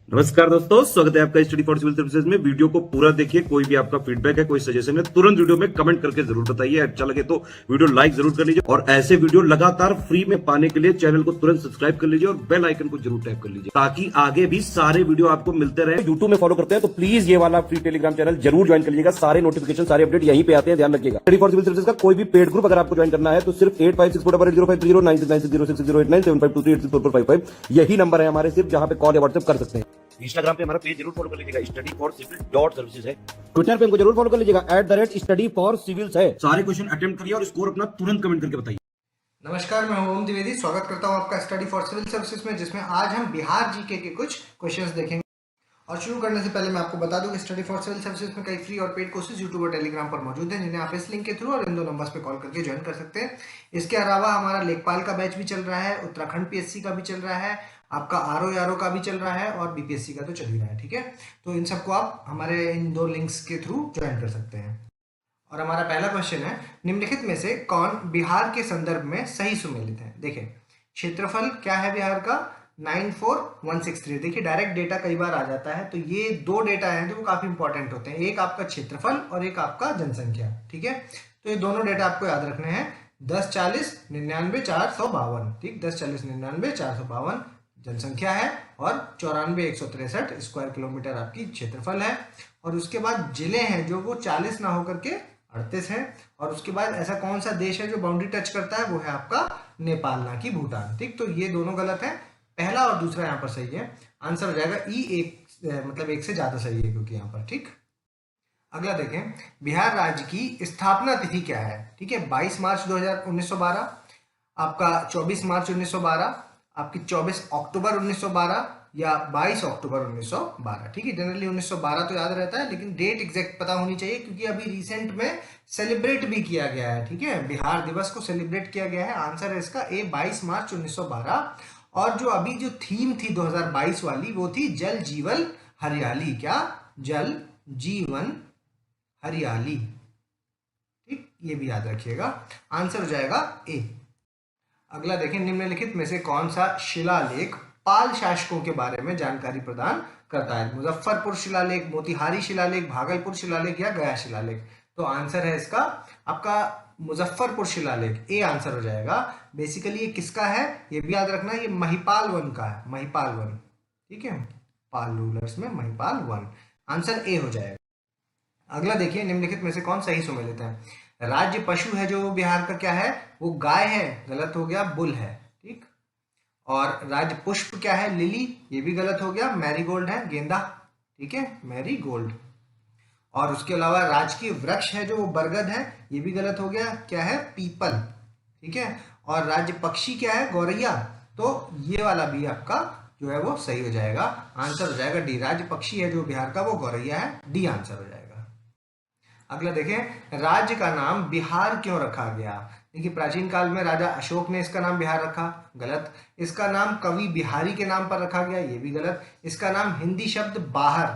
नमस्कार दोस्तों, स्वागत है आपका स्टडी फॉर सिविल सर्विसेज में। वीडियो को पूरा देखिए। कोई भी आपका फीडबैक है, कोई सजेशन है, तुरंत वीडियो में कमेंट करके जरूर बताइए। अच्छा लगे तो वीडियो लाइक जरूर कर लीजिए और ऐसे वीडियो लगातार फ्री में पाने के लिए चैनल को तुरंत सब्सक्राइब कर लीजिए और बेल आइकन को जरूर टैप कर लीजिए ताकि आगे भी सारे वीडियो आपको मिलते रहे। यूट्यूब में फॉलो करते हैं तो प्लीज ये वाला फ्री टेलीग्राम चैनल जरूर ज्वाइन कर लीजिएगा। सारे नोटिफिकेशन, सारे अपडेट यहीं पे आते हैं, ध्यान रखिएगा। स्टडी फॉर सिविल सर्विसेज का कोई भी पेड ग्रुप अगर आपको ज्वाइन करना है तो सिर्फ 856480560660897523864455 यही नंबर है हमारे, सिर्फ जहां पे कॉल या व्हाट्सएप कर सकते हैं। इंस्टाग्राम पे हमारा पेज जरूर फॉलो कर लीजिएगा, study for civil dot services है। ट्विटर पे हमको जरूर फॉलो कर लीजिएगा, @स्टडी फॉर सिविल्स है। सारे क्वेश्चन अटेम्प्ट करिए और स्कोर अपना तुरंत कमेंट करके बताइए। नमस्कार, मैं हूं ओम द्विवेदी। स्वागत करता हूं आपका स्टडी फॉर सिविल सर्विसेज में, जिसमें आज हम बिहार जीके के कुछ क्वेश्चंस देखेंगे। और शुरू करने से पहले मैं आपको बता दूं कि स्टडी फॉर सिविल सर्विसेज में कई फ्री और पेड कोर्सेज यूट्यूब और टेलीग्राम पर मौजूद हैं, जिन्हें आप इस लिंक के थ्रू और इन दो नंबर्स पे कॉल करके ज्वाइन कर सकते हैं। इसके अलावा हमारा लेखपाल का बैच भी चल रहा है, उत्तराखंड पीएससी का भी चल रहा है, आपका आरओ का भी चल रहा है और बीपीएससी का तो चल ही रहा है। ठीक है, तो इन सबको आप हमारे इन दो लिंक्स के थ्रू ज्वाइन कर सकते हैं। और हमारा पहला क्वेश्चन है, निम्नलिखित में से कौन बिहार के संदर्भ में सही सुमेलित है। देखिए, क्षेत्रफल क्या है बिहार का, 94163। देखिए, डायरेक्ट डेटा कई बार आ जाता है, तो ये दो डेटा हैं जो काफी इंपॉर्टेंट होते हैं, एक आपका क्षेत्रफल और एक आपका जनसंख्या। ठीक है, तो ये दोनों डेटा आपको याद रखने हैं। 10 40 99 452। ठीक, 10 40 99 452 जनसंख्या है और 94 163 स्क्वायर किलोमीटर आपकी क्षेत्रफल है। और उसके बाद जिले हैं जो वो 40 ना होकर के 38 है। और उसके बाद ऐसा कौन सा देश है जो बाउंड्री टच करता है, वो है आपका नेपाल, ना कि भूटान। ठीक, तो ये दोनों गलत है, पहला और दूसरा यहाँ पर सही है। आंसर हो जाएगा ई, मतलब एक से ज्यादा सही है क्योंकि यहाँ पर। ठीक, अगला देखें, बिहार राज्य की स्थापना तिथि क्या है। ठीक है, 22 मार्च 1912, आपका 24 मार्च 1912, आपकी 24 अक्टूबर 1912 या 22 अक्टूबर 1912। ठीक है, जनरली 1912 तो याद रहता है, लेकिन डेट एग्जैक्ट पता होनी चाहिए क्योंकि अभी रिसेंट में सेलिब्रेट भी किया गया है। ठीक है, बिहार दिवस को सेलिब्रेट किया गया है। आंसर है इसका ए, 22 मार्च 1912। और जो अभी जो थीम थी 2022 वाली, वो थी जल जीवन हरियाली। क्या, जल जीवन हरियाली। ठीक, ये भी याद रखिएगा। आंसर हो जाएगा ए। अगला देखें, निम्नलिखित में से कौन सा शिलालेख पाल शासकों के बारे में जानकारी प्रदान करता है। मुजफ्फरपुर शिलालेख, मोतिहारी शिलालेख, भागलपुर शिलालेख या गया शिलालेख। तो आंसर है इसका आपका मुजफ्फरपुर शिलालेख, ए आंसर हो जाएगा। बेसिकली ये किसका है ये भी याद रखना, ये महिपाल वन का है, महिपाल वन। ठीक है, पाल रूलर्स में महिपाल वन। आंसर ए हो जाएगा। अगला देखिए, निम्नलिखित में से कौन सही सुमेलित है। राज्य पशु है जो बिहार का, क्या है, वो गाय है, गलत हो गया, बुल है। ठीक, और राज्य पुष्प क्या है, लिली, ये भी गलत हो गया, मैरीगोल्ड है, गेंदा। ठीक है, मैरीगोल्ड। और उसके अलावा राजकीय वृक्ष है जो वो बरगद है, ये भी गलत हो गया, क्या है, पीपल। ठीक है, और राज्य पक्षी क्या है, गौरैया। तो ये वाला भी आपका जो है वो सही हो जाएगा। आंसर हो जाएगा डी, राज्य पक्षी है जो बिहार का वो गौरैया है, डी आंसर हो जाएगा। अगला देखें, राज्य का नाम बिहार क्यों रखा गया। देखिए, प्राचीन काल में राजा अशोक ने इसका नाम बिहार रखा, गलत। इसका नाम कवि बिहारी के नाम पर रखा गया, ये भी गलत। इसका नाम हिंदी शब्द बाहर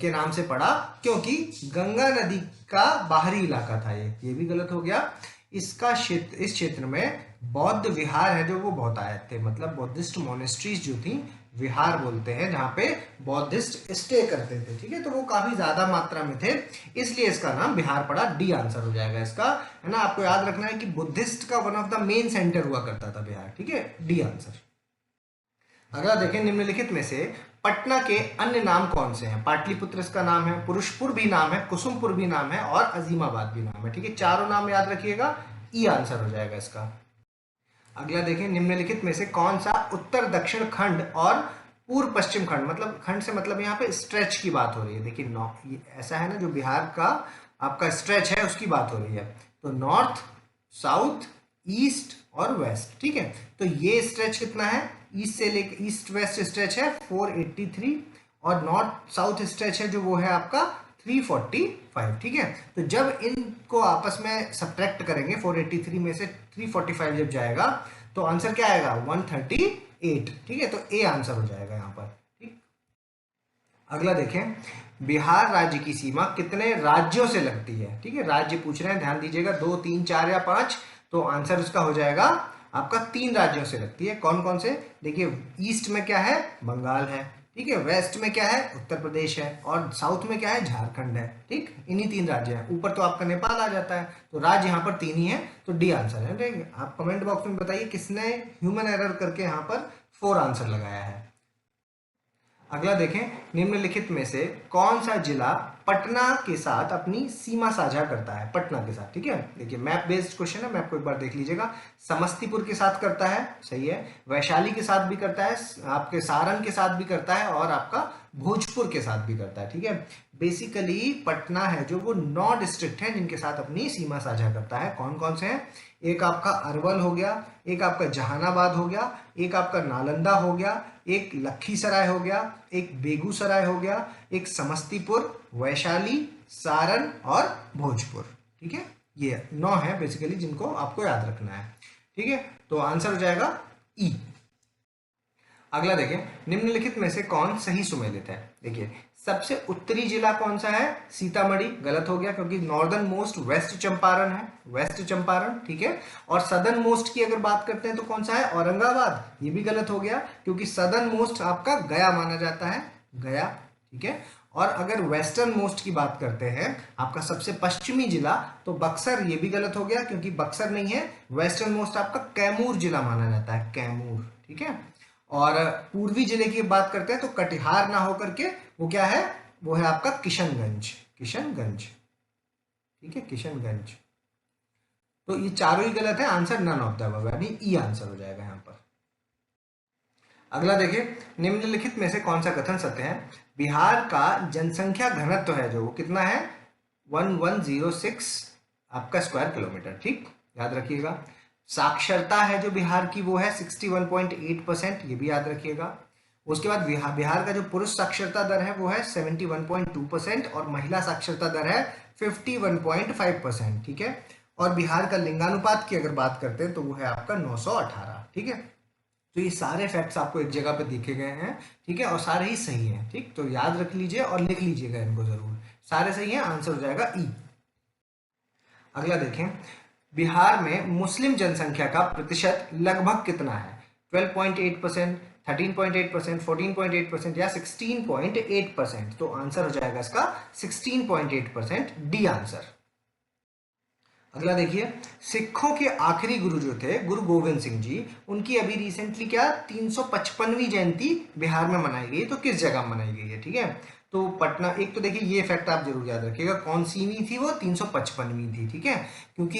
के नाम से पड़ा क्योंकि गंगा नदी का बाहरी इलाका था, ये भी गलत हो गया। इसका क्षेत्र, इस क्षेत्र में बौद्ध विहार है जो वो बहुतायत थे, मतलब बौद्धिस्ट मोनेस्ट्रीज जो थी, विहार बोलते हैं जहां पे बौद्धिस्ट स्टे करते थे। ठीक है, तो वो काफी ज्यादा मात्रा में थे, इसलिए इसका नाम बिहार पड़ा, डी आंसर हो जाएगा इसका, है ना। आपको याद रखना है कि बुद्धिस्ट का one of the main centre हुआ करता था बिहार। ठीक है, डी आंसर। अगला देखें, निम्नलिखित में से पटना के अन्य नाम कौन से हैं। पाटलिपुत्र इसका नाम है, पुरुषपुर भी नाम है, कुसुमपुर भी नाम है और अजीमाबाद भी नाम है। ठीक है, चारों नाम याद रखिएगा, ई आंसर हो जाएगा इसका। अगला देखें, निम्नलिखित में से कौन सा उत्तर दक्षिण खंड और पूर्व पश्चिम खंड, मतलब खंड से मतलब यहाँ पे स्ट्रेच की बात हो रही है। देखिए, ये ऐसा है ना, जो बिहार का आपका स्ट्रेच है उसकी बात हो रही है। तो नॉर्थ, साउथ, ईस्ट और वेस्ट। ठीक है, तो ये स्ट्रेच कितना है, ईस्ट से लेकर ईस्ट वेस्ट स्ट्रेच है 483 और नॉर्थ साउथ स्ट्रेच है जो वो है आपका 345। ठीक है, तो जब इनको आपस में सब्ट्रैक्ट करेंगे 483 में से 345 जब जाएगा तो आंसर क्या आएगा, 138। ठीक है, तो ए आंसर हो जाएगा यहाँ पर। ठीक, अगला देखें, बिहार राज्य की सीमा कितने राज्यों से लगती है। ठीक है, राज्य पूछ रहे हैं, ध्यान दीजिएगा, 2 3 4 या 5। तो आंसर उसका हो जाएगा आपका 3 राज्यों से लगती है। कौन कौन से, देखिए, ईस्ट में क्या है, बंगाल है। ठीक है। वेस्ट में क्या है, उत्तर प्रदेश है, और साउथ में क्या है, झारखंड है। ठीक, इन्हीं 3 राज्य हैं। ऊपर तो आपका नेपाल आ जाता है, तो राज्य यहाँ पर 3 ही है, तो डी आंसर है। ठीक है, आप कमेंट बॉक्स में बताइए किसने ह्यूमन एरर करके यहाँ पर 4 आंसर लगाया है। अगला देखें, निम्नलिखित में से कौन सा जिला पटना के साथ अपनी सीमा साझा करता है, पटना के साथ। ठीक है, देखिए मैप बेस्ड क्वेश्चन है, मैप को एक बार देख लीजिएगा। समस्तीपुर के साथ करता है, सही है। वैशाली के साथ भी करता है, आपके सारण के साथ भी करता है, और आपका भोजपुर के साथ भी करता है। ठीक है, बेसिकली पटना है जो वो 9 डिस्ट्रिक्ट हैं जिनके साथ अपनी सीमा साझा करता है। कौन कौन से हैं, एक आपका अरवल हो गया, एक आपका जहानाबाद हो गया, एक आपका नालंदा हो गया, एक लखीसराय हो गया, एक बेगूसराय हो गया, एक समस्तीपुर, वैशाली, सारण और भोजपुर। ठीक है, ये 9 है बेसिकली जिनको आपको याद रखना है। ठीक है, तो आंसर हो जाएगा ई। अगला देखें, निम्नलिखित में से कौन सही सुमेलित है। देखिए सबसे उत्तरी जिला कौन सा है, सीतामढ़ी, गलत हो गया क्योंकि नॉर्दर्न मोस्ट वेस्ट चंपारण है, वेस्ट चंपारण। ठीक है, और सदर्न मोस्ट की अगर बात करते हैं तो कौन सा है, औरंगाबाद, ये भी गलत हो गया क्योंकि सदर्न मोस्ट आपका गया माना जाता है, गया। ठीक है, और अगर वेस्टर्न मोस्ट की बात करते हैं, आपका सबसे पश्चिमी जिला, तो बक्सर, ये भी गलत हो गया क्योंकि बक्सर नहीं है। वेस्टर्न मोस्ट आपका कैमूर जिला माना जाता है, कैमूर। ठीक है, और पूर्वी जिले की बात करते हैं तो कटिहार ना होकर के वो क्या है, वो है आपका किशनगंज, किशनगंज। ठीक है, किशनगंज। तो ये चारों ही गलत है, answer none of the above, यानी ई आंसर हो जाएगा यहाँ पर। अगला देखिए, निम्नलिखित में से कौन सा कथन सत्य है। बिहार का जनसंख्या घनत्व है जो, वो कितना है, 1106 आपका स्क्वायर किलोमीटर। ठीक, याद रखिएगा। साक्षरता है जो बिहार की, वो है 61.8%, ये भी याद रखिएगा। उसके बाद बिहार का जो पुरुष साक्षरता दर है वो है 71.2%, और महिला साक्षरता दर है 51.5%। ठीक है, और बिहार का लिंगानुपात की अगर बात करते हैं तो वो है आपका 918। ठीक है, तो ये सारे फैक्ट्स आपको एक जगह पे दिखे गए हैं। ठीक है, और सारे ही सही हैं। ठीक, तो याद रख लीजिए और लिख लीजिएगा इनको जरूर, सारे सही हैं, आंसर हो जाएगा ई। अगला देखें, बिहार में मुस्लिम जनसंख्या का प्रतिशत लगभग कितना है, 12.8%, 13.8%, 14.8% या 16.8%। तो आंसर हो जाएगा इसका 16.8%, डी आंसर। अगला देखिए, सिखों के आखिरी गुरु जो थे गुरु गोविंद सिंह जी, उनकी अभी रिसेंटली क्या 355वीं जयंती बिहार में मनाई गई, तो किस जगह मनाई गई है। ठीक है, तो पटना, एक तो देखिए ये फैक्ट आप जरूर याद रखिएगा, कौन सीवीं थी वो, 355वीं थी। ठीक है, क्योंकि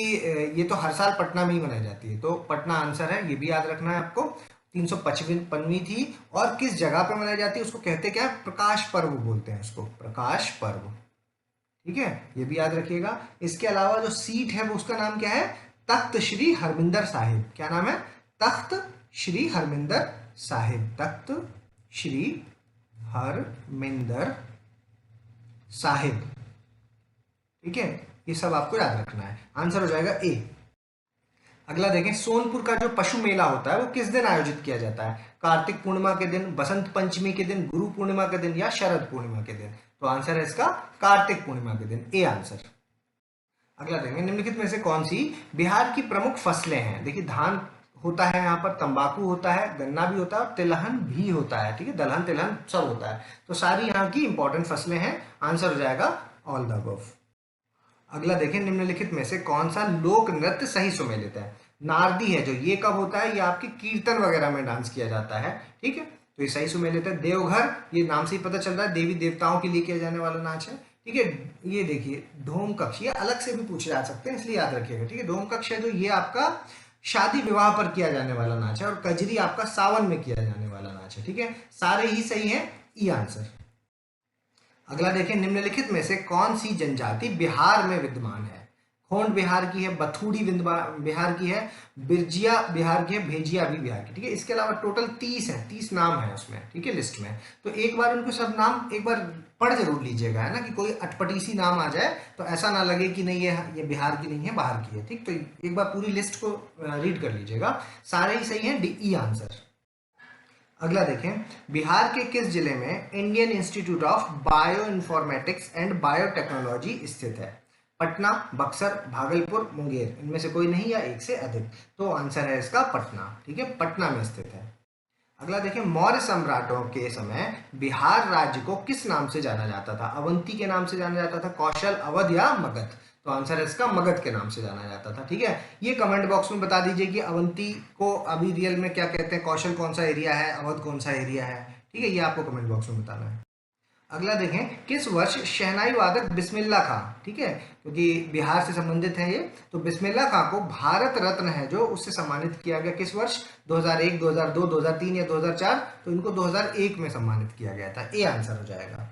ये तो हर साल पटना में ही मनाई जाती है, तो पटना आंसर है, ये भी याद रखना है आपको। 355वीं थी, और किस जगह पे मनाई जाती है उसको कहते क्या है, प्रकाश पर्व बोलते हैं उसको, प्रकाश पर्व। ठीक है, ये भी याद रखिएगा। इसके अलावा जो सीट है वो उसका नाम क्या है, तख्त श्री हरमिंदर साहिब। क्या नाम है, तख्त श्री हरमिंदर साहिब, तख्त श्री हरमिंदर साहिब। ठीक है, ये सब आपको याद रखना है, आंसर हो जाएगा ए। अगला देखें, सोनपुर का जो पशु मेला होता है वो किस दिन आयोजित किया जाता है, कार्तिक पूर्णिमा के दिन, बसंत पंचमी के दिन, गुरु पूर्णिमा के दिन या शरद पूर्णिमा के दिन। तो आंसर है इसका कार्तिक पूर्णिमा के दिन, ए आंसर। अगला देखेंगे, निम्नलिखित में से कौन सी बिहार की प्रमुख फसलें हैं। देखिए धान होता है यहाँ पर, तंबाकू होता है, गन्ना भी होता है, और तिलहन भी होता है। ठीक है, दलहन तिलहन सब होता है, तो सारी यहाँ की इंपॉर्टेंट फसलें हैं, आंसर हो जाएगा ऑल द अबव। अगला देखें, निम्नलिखित में से कौन सा लोक नृत्य सही सुमेलित है। नारदी है जो, ये कब होता है, ये आपके कीर्तन वगैरह में डांस किया जाता है। ठीक है, तो ये सही सुमेलित है। देवघर, ये नाम से ही पता चल रहा है देवी देवताओं के लिए किया जाने वाला नाच है। ठीक है, ये देखिए धूम कक्ष, ये अलग से भी पूछे जा सकते हैं, इसलिए याद रखिएगा। ठीक है, धूम कक्ष है जो, ये आपका शादी विवाह पर किया जाने वाला नाच है, और कजरी आपका सावन में किया जाने वाला नाच है। ठीक है, सारे ही सही है, ई आंसर। अगला देखें, निम्नलिखित में से कौन सी जनजाति बिहार में विद्यमान है। खोंड बिहार की है, बथुड़ी बिहार की है, बिरजिया बिहार की है, भेजिया भी बिहार की। ठीक है, इसके अलावा टोटल 30 है, 30 नाम है उसमें। ठीक है, लिस्ट में, तो एक बार उनको सब नाम एक बार पढ़ जरूर लीजिएगा, है ना, कि कोई अटपटी सी नाम आ जाए तो ऐसा ना लगे कि नहीं ये बिहार की नहीं है, बाहर की है। ठीक, तो एक बार पूरी लिस्ट को रीड कर लीजिएगा, सारे ही सही है, डी ई आंसर। अगला देखें, बिहार के किस जिले में Indian institute of bio informatics and biotechnology स्थित है। पटना, बक्सर, भागलपुर, मुंगेर, इनमें से कोई नहीं या एक से अधिक। तो आंसर है इसका पटना। ठीक है, पटना में स्थित है। अगला देखिए, मौर्य सम्राटों के समय बिहार राज्य को किस नाम से जाना जाता था? अवंती के नाम से जाना जाता था, कौशल, अवध या मगध? तो आंसर है इसका मगध के नाम से जाना जाता था। ठीक है, ये कमेंट बॉक्स में बता दीजिए कि अवंती को अभी रियल में क्या कहते हैं, कौशल कौन सा एरिया है, अवध कौन सा एरिया है। ठीक है, ये आपको कमेंट बॉक्स में बताना है। अगला देखें, किस वर्ष शहनाई वादक बिस्मिल्लाह खां, ठीक है, क्योंकि बिहार से संबंधित है ये, तो बिस्मिल्लाह खां को भारत रत्न है जो उससे सम्मानित किया गया, किस वर्ष? 2001, 2002, 2003 या 2004? तो इनको 2001 में सम्मानित किया गया था। ए आंसर हो जाएगा।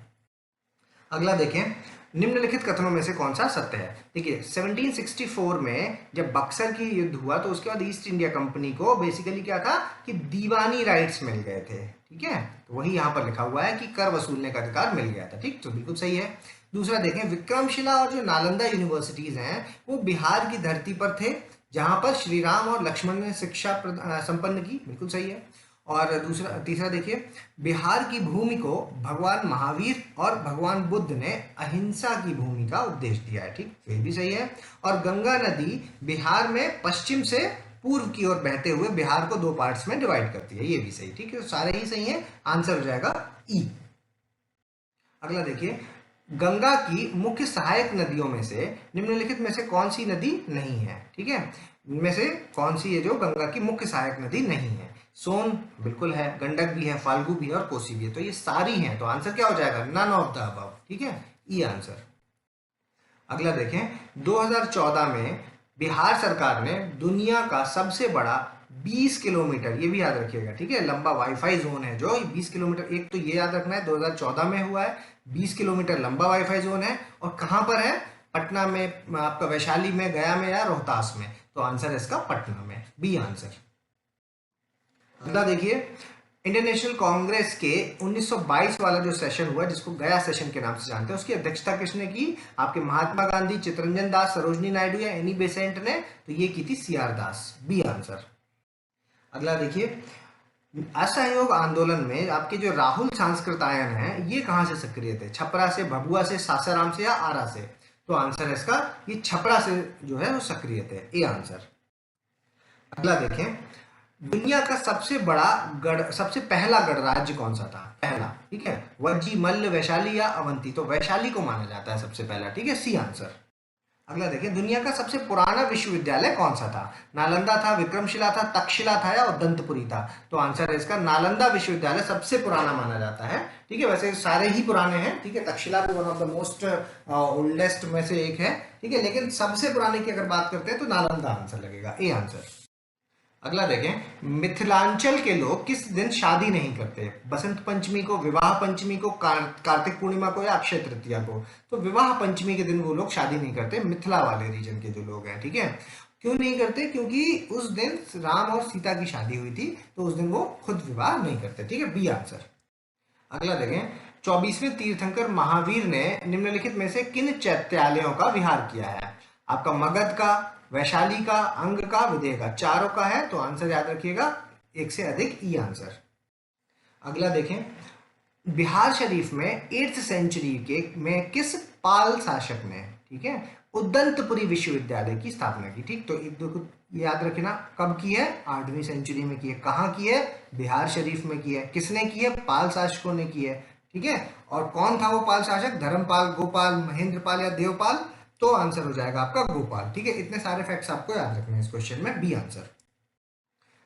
अगला देखें, निम्नलिखित कथनों में से कौन सा सत्य है? देखिए, 1764 में जब बक्सर की युद्ध हुआ तो उसके बाद ईस्ट इंडिया कंपनी को बेसिकली क्या था कि दीवानी राइट्स मिल गए थे। ठीक है, तो वही यहाँ पर लिखा हुआ है कि कर वसूलने का अधिकार मिल गया था। ठीक, तो बिल्कुल सही है। दूसरा देखें, विक्रमशिला और जो नालंदा यूनिवर्सिटीज हैं वो बिहार की धरती पर थे, जहां पर श्री राम और लक्ष्मण ने शिक्षा संपन्न की। बिल्कुल सही है। और तीसरा देखिए, बिहार की भूमि को भगवान महावीर और भगवान बुद्ध ने अहिंसा की भूमि का उपदेश दिया है। ठीक, ये भी सही है। और गंगा नदी बिहार में पश्चिम से पूर्व की ओर बहते हुए बिहार को 2 पार्ट्स में डिवाइड करती है। ये भी सही। ठीक है, तो सारे ही सही है। आंसर हो जाएगा ई। अगला देखिए, गंगा की मुख्य सहायक नदियों में से निम्नलिखित में से कौन सी नदी नहीं है? ठीक है, इनमें से कौन सी है जो गंगा की मुख्य सहायक नदी नहीं है? सोन बिल्कुल है, गंडक भी है, फाल्गु भी है और कोसी भी है। तो ये सारी हैं, तो आंसर क्या हो जाएगा? None of the above. ठीक है, ई आंसर। अगला देखें, 2014 में बिहार सरकार ने दुनिया का सबसे बड़ा 20 किलोमीटर, ये भी याद रखिएगा, ठीक है, लंबा वाईफाई जोन है जो 20 किलोमीटर, एक तो ये याद रखना है 2014 में हुआ है, 20 किलोमीटर लंबा वाईफाई जोन है, और कहां पर है? पटना में, आपका वैशाली में, गया में या रोहतास में? तो आंसर है इसका पटना में, बी आंसर। अगला देखिए, इंटरनेशनल कांग्रेस के 1922 वाला जो सेशन हुआ, जिसको गया सेशन के नाम से जानते हैं, उसकी अध्यक्षता किसने की? आपके महात्मा गांधी, चित्तरंजन दास, सरोजनी नायडू या एनी बेसेंट ने? तो ये की थी सी आर दास, बी आंसर। अगला देखिए, असहयोग आंदोलन में आपके जो राहुल सांस्कृतायन है, ये कहां से सक्रिय थे? छपरा से, भभुआ से, सासाराम से या आरा से? तो आंसर है इसका ये छपरा से जो है वो सक्रिय थे, ए आंसर। अगला देखें, दुनिया का सबसे बड़ा गढ़, सबसे पहला गणराज्य कौन सा था? पहला, ठीक है, वज्जी, मल्ल, वैशाली या अवंती? तो वैशाली को माना जाता है सबसे पहला। ठीक है, सी आंसर। अगला देखिए, दुनिया का सबसे पुराना विश्वविद्यालय कौन सा था? नालंदा था, विक्रमशिला था, तक्षशिला था या उदंतपुरी था? तो आंसर है इसका नालंदा विश्वविद्यालय सबसे पुराना माना जाता है। ठीक है, वैसे सारे ही पुराने हैं। ठीक है, तक्षशिला भी one of the most oldest में से एक है। ठीक है, लेकिन सबसे पुराने की अगर बात करते हैं तो नालंदा आंसर लगेगा, ए आंसर। अगला देखें, मिथिलांचल के लोग किस दिन शादी नहीं करते? बसंत पंचमी को, विवाह पंचमी को, कार्तिक पूर्णिमा को या अक्षय तृतीया को? तो विवाह पंचमी के दिन वो लोग शादी नहीं करते, मिथिला वाले रीजन के जो लोग हैं। ठीक है, क्यों नहीं करते? क्योंकि उस दिन राम और सीता की शादी हुई थी, तो उस दिन वो खुद विवाह नहीं करते। ठीक है, बी आंसर। अगला देखें, 24वें तीर्थंकर महावीर ने निम्नलिखित में से किन चैत्यालयों का विहार किया है? आपका मगध का, वैशाली का, अंग का, विदेह का? चारों का है, तो आंसर याद रखिएगा, एक से अधिक, ई आंसर। अगला देखें, बिहार शरीफ में 8th सेंचुरी के में किस पाल शासक ने, ठीक है, उदंतपुरी विश्वविद्यालय की स्थापना की? ठीक, तो एक दो याद रखना, कब की है? 8वीं सेंचुरी में की है। कहाँ की है? बिहार शरीफ में की है। किसने की है? पाल शासकों ने की है। ठीक है, और कौन था वो पाल शासक? धर्मपाल, गोपाल, महेंद्रपाल या देवपाल? तो आंसर हो जाएगा आपका गोपाल। ठीक है, इतने सारे फैक्ट्स आपको याद रखने हैं इस क्वेश्चन में, बी आंसर।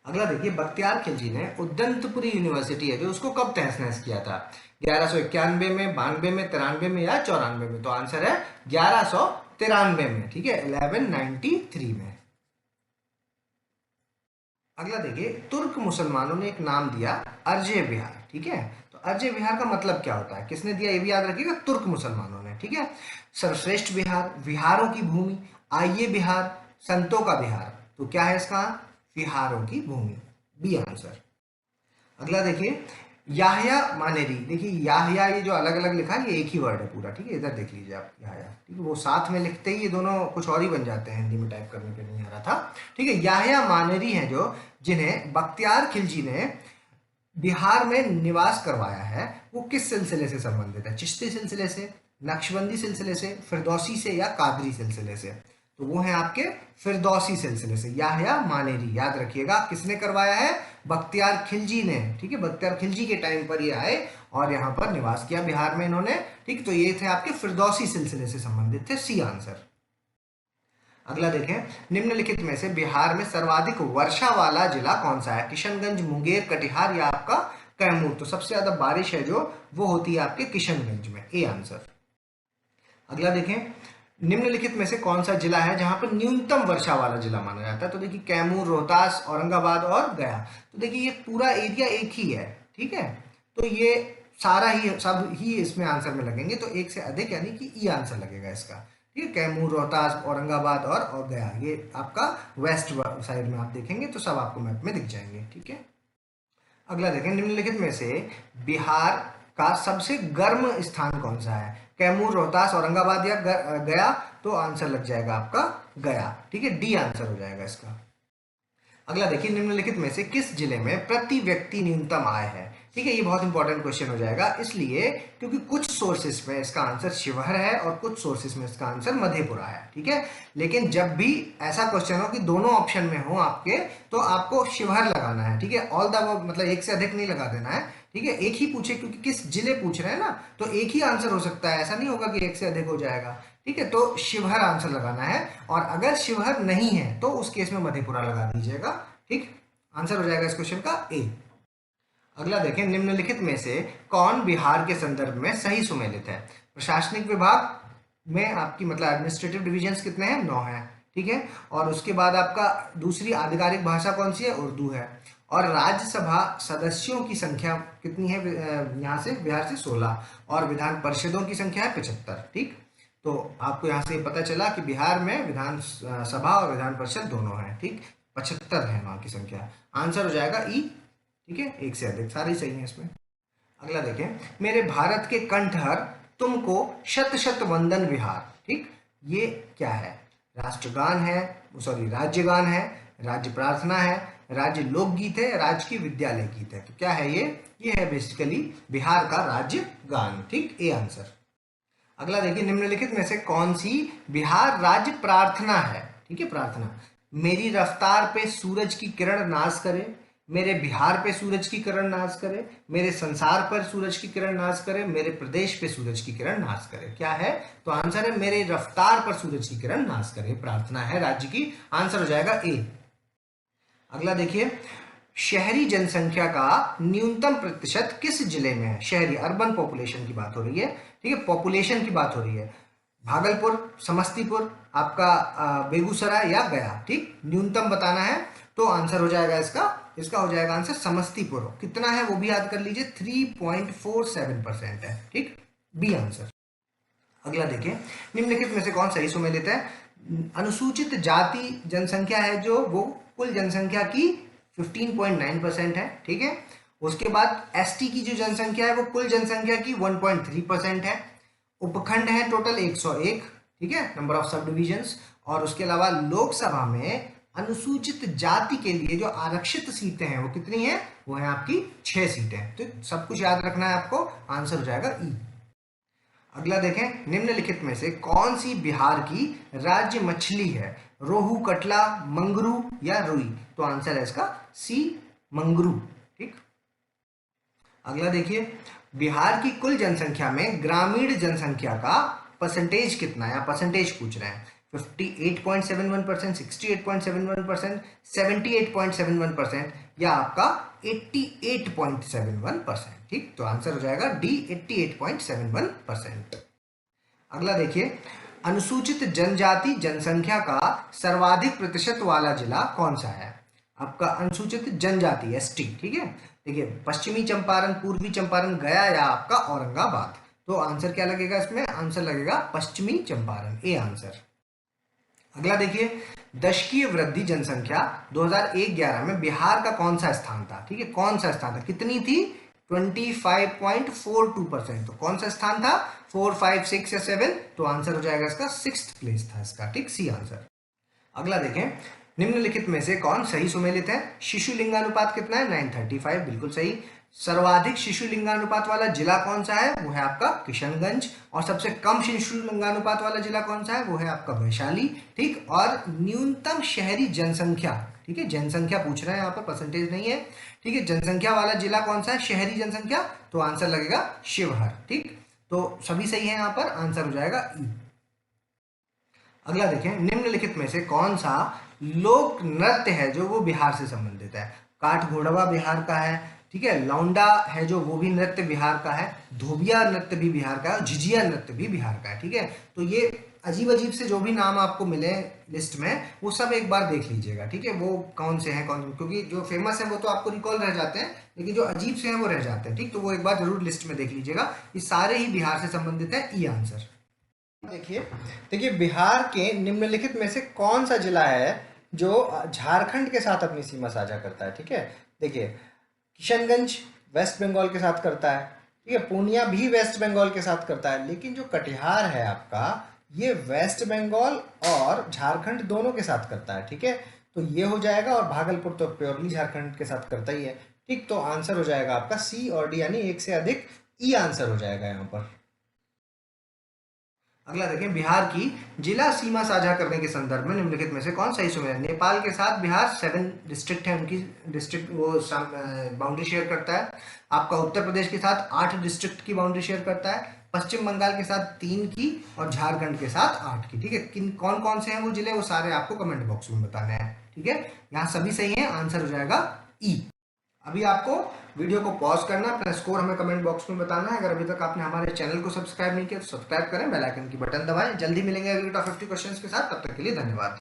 अगला देखिए, बख्तियार खिलजी ने उदंतपुरी यूनिवर्सिटी है जो उसको कब तहस नहस किया था? 1191 में, 92 में, 93 में या 94 में? तो आंसर है 1193 में। ठीक है, 1193 में। अगला देखिए, तुर्क मुसलमानों ने एक नाम दिया अर्जे बिहार। ठीक है, तो अर्जे बिहार का मतलब क्या होता है? किसने दिया ये भी याद रखिएगा, तुर्क मुसलमानों ने। ठीक है, सर्वश्रेष्ठ बिहार, विहारों की भूमि, आइए बिहार, संतों का बिहार? तो क्या है इसका? विहारों की भूमि, बी आंसर। अगला देखिए, याहया मानेरी, देखिए याहया ये जो अलग अलग लिखा है ये एक ही वर्ड है पूरा। ठीक है, इधर देख लीजिए आप, याहया। ठीक है, वो साथ में लिखते ही ये दोनों कुछ और ही बन जाते हैं, हिंदी में टाइप करने पे नहीं आ रहा था। ठीक है, याहया मानेरी हैं जो, जिन्हें बख्तियार खिलजी ने बिहार में निवास करवाया है, वो किस सिलसिले से संबंधित है? चिश्ती सिलसिले से, नक्शबंदी सिलसिले से, फिरदौसी से या कादरी सिलसिले से? तो वो है आपके फिरदौसी सिलसिले से। याहया मानेरी, याद रखिएगा किसने करवाया है, बख्तियार खिलजी ने। ठीक है, बख्तियार खिलजी के टाइम पर ये आए और यहाँ पर निवास किया बिहार में इन्होंने। ठीक, तो ये थे आपके फिरदौसी सिलसिले से संबंधित थे, सी आंसर। अगला देखें, निम्नलिखित में से बिहार में सर्वाधिक वर्षा वाला जिला कौन सा है? किशनगंज, मुंगेर, कटिहार या आपका कैमूर? तो सबसे ज्यादा बारिश है जो वो होती है आपके किशनगंज में, ए आंसर। अगला देखें, निम्नलिखित में से कौन सा जिला है जहां पर न्यूनतम वर्षा वाला जिला माना जाता है? तो देखिए कैमूर, रोहतास, औरंगाबाद और गया। तो देखिए ये पूरा एरिया एक ही है, ठीक है, तो ये सारा ही सब ही इसमें आंसर में लगेंगे, तो एक से अधिक यानी कि ई आंसर लगेगा इसका। ठीक है, कैमूर, रोहतास, औरंगाबाद और गया, ये आपका वेस्ट साइड में आप देखेंगे तो सब आपको मैप में दिख जाएंगे। ठीक है, अगला देखें, निम्नलिखित में से बिहार का सबसे गर्म स्थान कौन सा है? कैमूर, रोहतास, औरंगाबाद या गया? तो आंसर लग जाएगा आपका गया। ठीक है, डी आंसर हो जाएगा इसका। अगला देखिए, निम्नलिखित में से किस जिले में प्रति व्यक्ति न्यूनतम आय है? ठीक है, ये बहुत इंपॉर्टेंट क्वेश्चन हो जाएगा, इसलिए क्योंकि कुछ सोर्सेस में इसका आंसर शिवहर है और कुछ सोर्सेस में इसका आंसर मधेपुरा है। ठीक है, लेकिन जब भी ऐसा क्वेश्चन हो कि दोनों ऑप्शन में हो आपके, तो आपको शिवहर लगाना है। ठीक है, ऑल द मतलब एक से अधिक नहीं लगा देना है। ठीक है, एक ही पूछे, क्योंकि किस जिले पूछ रहे हैं ना, तो एक ही आंसर हो सकता है, ऐसा नहीं होगा कि एक से अधिक हो जाएगा। ठीक है, तो शिवहर आंसर लगाना है, और अगर शिवहर नहीं है तो उस केस में मधेपुरा लगा दीजिएगा। ठीक, आंसर हो जाएगा इस क्वेश्चन का ए। अगला देखें, निम्नलिखित में से कौन बिहार के संदर्भ में सही सुमेलित है? प्रशासनिक विभाग में आपकी मतलब एडमिनिस्ट्रेटिव डिविजन्स कितने हैं? 9 हैं। ठीक है, और उसके बाद आपका दूसरी आधिकारिक भाषा कौन सी है? उर्दू है। और राज्यसभा सदस्यों की संख्या कितनी है यहाँ से? बिहार से 16, और विधान परिषदों की संख्या है 75। ठीक, तो आपको यहाँ से पता चला कि बिहार में विधान सभा और विधान परिषद दोनों हैं। ठीक, 75 है वहाँ की संख्या, आंसर हो जाएगा ई। ठीक है, एक से अधिक, सारे सही हैं इसमें। अगला देखें, मेरे भारत के कंठहर तुमको शत शत वंदन विहार। ठीक, ये क्या है? राष्ट्रगान है, सॉरी राज्यगान है, राज्य प्रार्थना है, राज्य लोकगीत है, राज्य की विद्यालय गीत है? तो क्या है ये है बेसिकली बिहार का राज्य गान। ठीक, ए आंसर। अगला देखिए, निम्नलिखित में से कौन सी बिहार राज्य प्रार्थना है? ठीक है, प्रार्थना, मेरी रफ्तार पे सूरज की किरण नाश करे, मेरे बिहार पे सूरज की किरण नाश करे, मेरे संसार पर सूरज की किरण नाश करे, मेरे प्रदेश पे सूरज की किरण नाश करे? क्या है? तो आंसर है मेरे रफ्तार पर सूरज की किरण नाश करे, प्रार्थना है राज्य की, आंसर हो जाएगा ए। अगला देखिए, शहरी जनसंख्या का न्यूनतम प्रतिशत किस जिले में है? शहरी, अर्बन पॉपुलेशन की बात हो रही है। ठीक है, पॉपुलेशन की बात हो रही है। भागलपुर, समस्तीपुर, आपका बेगूसराय या गया? ठीक, न्यूनतम बताना है, तो आंसर हो जाएगा इसका हो जाएगा आंसर समस्तीपुर। कितना है वो भी याद कर लीजिए, 3.47% है। ठीक, बी आंसर। अगला देखिए, निम्नलिखित में से कौन सही सुमेलित है? अनुसूचित जाति जनसंख्या है जो वो कुल जनसंख्या की 15.9% है। ठीक है, उसके बाद एसटी की जो जनसंख्या है वो कुल जनसंख्या की 1.3% है। उपखंड है टोटल 101। ठीक है, नंबर ऑफ सब डिविजन्स। और उसके अलावा लोकसभा में अनुसूचित जाति के लिए जो आरक्षित सीटें हैं वो कितनी है? वो है आपकी 6 सीटें। तो सब कुछ याद रखना है आपको, आंसर हो जाएगा ई। अगला देखें, निम्नलिखित में से कौन सी बिहार की राज्य मछली है? रोहू, कटला, मंगरू या रुई? तो आंसर है इसका सी, मंगरू। ठीक, अगला देखिए, बिहार की कुल जनसंख्या में ग्रामीण जनसंख्या का परसेंटेज कितना है? परसेंटेज पूछ रहे हैं। 58.71%, 68.71%, 78.71% या आपका 88.71%। ठीक, तो आंसर हो जाएगा डी, 88.71%। अगला देखिए, अनुसूचित जनजाति जनसंख्या का सर्वाधिक प्रतिशत वाला जिला कौन सा है? आपका अनुसूचित जनजाति एसटी। ठीक है, देखिए पश्चिमी चंपारण, पूर्वी चंपारण, गया या आपका औरंगाबाद? तो आंसर क्या लगेगा इसमें? आंसर लगेगा पश्चिमी चंपारण, ए आंसर। अगला देखिए, दशकीय वृद्धि जनसंख्या 2001-11 में बिहार का कौन सा स्थान था? ठीक है, कौन सा स्थान था? कितनी थी? 25.42%। तो कौन सा स्थान था? 4, 5, 6 या 7? तो आंसर हो जाएगा इसका 6th प्लेस था इसका। ठीक, सी आंसर। अगला देखें, निम्नलिखित में से कौन सही सुमेलित है? शिशु लिंगानुपात कितना है? 935, बिल्कुल सही। सर्वाधिक शिशु लिंगानुपात वाला जिला कौन सा है, वो है आपका किशनगंज। और सबसे कम शिशु लिंगानुपात वाला जिला कौन सा है, वो है आपका वैशाली। ठीक, और न्यूनतम शहरी जनसंख्या, ठीक है, जनसंख्या पूछ रहा है यहाँ पर, परसेंटेज नहीं है। ठीक है, जनसंख्या वाला जिला कौन सा है, शहरी जनसंख्या, तो आंसर लगेगा शिवहर। ठीक, तो सभी सही है, यहाँ पर आंसर हो जाएगा ई। अगला देखें, निम्नलिखित में से कौन सा लोक नृत्य है जो वो बिहार से संबंधित है। काठ घोड़वा बिहार का है, ठीक है, लौंडा है जो वो भी नृत्य बिहार का है, धोबिया नृत्य भी बिहार का है, और झिझिया नृत्य भी बिहार का है। ठीक है, तो ये अजीब अजीब से जो भी नाम आपको मिले लिस्ट में, वो सब एक बार देख लीजिएगा। ठीक है, वो कौन से हैं कौन, क्योंकि जो फेमस है वो तो आपको रिकॉल रह जाते हैं, लेकिन जो अजीब से हैं वो रह जाते हैं। ठीक, तो वो एक बार जरूर लिस्ट में देख लीजिएगा। ये सारे ही बिहार से संबंधित है, ई आंसर। देखिए देखिए, बिहार के निम्नलिखित में से कौन सा जिला है जो झारखंड के साथ अपनी सीमा साझा करता है। ठीक है, देखिए किशनगंज वेस्ट बंगाल के साथ करता है, ठीक है, पूर्णिया भी वेस्ट बंगाल के साथ करता है, लेकिन जो कटिहार है आपका, ये वेस्ट बंगाल और झारखंड दोनों के साथ करता है। ठीक है, तो ये हो जाएगा, और भागलपुर तो प्योरली झारखंड के साथ करता ही है। ठीक, तो आंसर हो जाएगा आपका सी और डी, यानी एक से अधिक, ई आंसर हो जाएगा यहाँ पर। अगला देखें, बिहार की जिला सीमा साझा करने के संदर्भ में निम्नलिखित में से कौन सही सुमेर है। नेपाल के साथ बिहार 7 डिस्ट्रिक्ट है, उनकी डिस्ट्रिक्ट वो बाउंड्री शेयर करता है। आपका उत्तर प्रदेश के साथ 8 डिस्ट्रिक्ट की बाउंड्री शेयर करता है, पश्चिम बंगाल के साथ 3 की, और झारखंड के साथ 8 की। ठीक है, किन कौन कौन से हैं वो जिले, वो सारे आपको कमेंट बॉक्स में बताने हैं। ठीक है, यहाँ सभी सही है, आंसर हो जाएगा ई। अभी आपको वीडियो को पॉज करना, अपना स्कोर हमें कमेंट बॉक्स में बताना है। अगर अभी तक आपने हमारे चैनल को सब्सक्राइब नहीं किया तो सब्सक्राइब करें, बेल आइकन की बटन दबाएं। जल्दी मिलेंगे अगले टॉप 50 क्वेश्चंस के साथ, तब तक के लिए धन्यवाद।